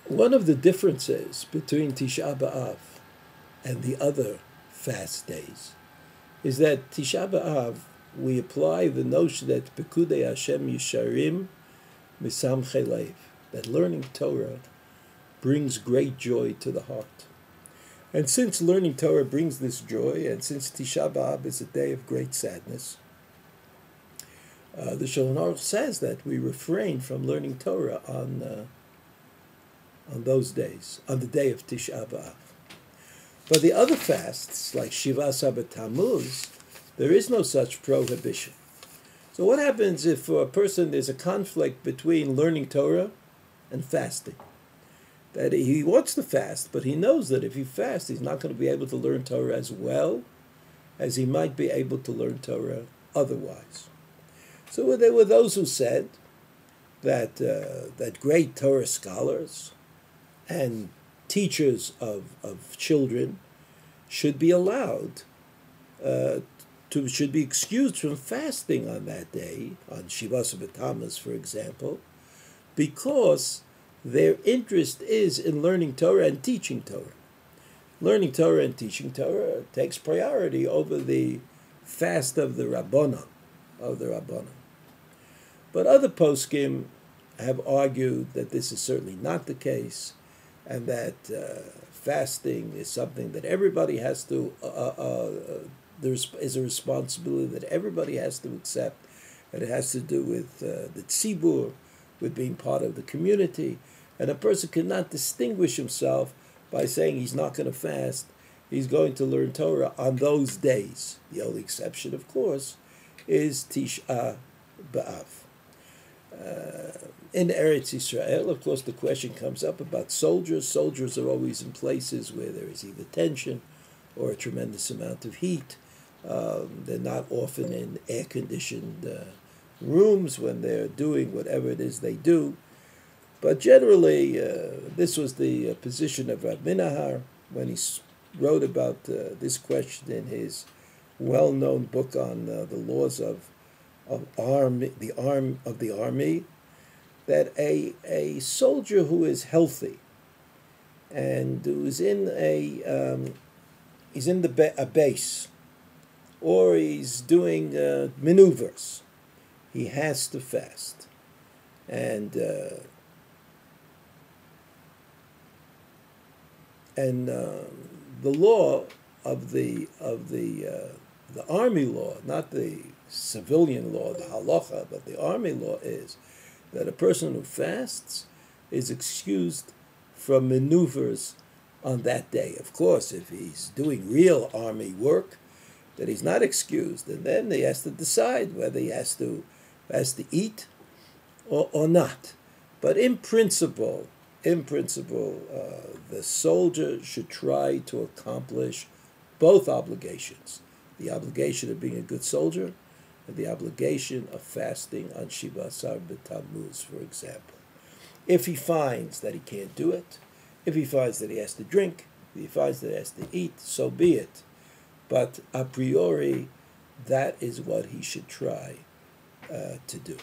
One of the differences between Tisha B'Av and the other fast days is that Tisha B'Av, we apply the notion that Pekudei Hashem Yisharim Misamchei Lev, that learning Torah brings great joy to the heart. And since learning Torah brings this joy, and since Tisha B'Av is a day of great sadness, the Shulchan Aruch says that we refrain from learning Torah on those days, on the day of Tisha B'Av. But the other fasts, like Shiva Sabbat Tammuz, there is no such prohibition. So what happens if for a person there's a conflict between learning Torah and fasting? That he wants to fast, but he knows that if he fasts, he's not going to be able to learn Torah as well as he might be able to learn Torah otherwise. So there were those who said that great Torah scholars and teachers of children should be allowed should be excused from fasting on that day, on Shiva Sabbat Tammuz, for example, because their interest is in learning Torah and teaching Torah. Learning Torah and teaching Torah takes priority over the fast of the Rabbanon, But other poskim have argued that this is certainly not the case, and that fasting is something that everybody has to, there is a responsibility that everybody has to accept, and it has to do with the tzibur, with being part of the community, and a person cannot distinguish himself by saying he's not going to fast, he's going to learn Torah on those days. The only exception, of course, is Tisha B'Av. In Eretz Yisrael, of course, the question comes up about soldiers. Soldiers are always in places where there is either tension or a tremendous amount of heat. They're not often in air-conditioned rooms when they're doing whatever it is they do. But generally, this was the position of Rabbi Minahar when he wrote about this question in his well-known book on the laws of the army, that a soldier who is healthy and who is in a base, or he's doing maneuvers, he has to fast, and the law of the army law, not the civilian law, the Halacha, but the army law is that a person who fasts is excused from maneuvers on that day. Of course, if he's doing real army work, that he's not excused, and then he has to decide whether he has to eat or not. But in principle, the soldier should try to accomplish both obligations: the obligation of being a good soldier and the obligation of fasting on Shiva Sabbat Tammuz, for example. If he finds that he can't do it, if he finds that he has to drink, if he finds that he has to eat, so be it. But a priori, that is what he should try to do.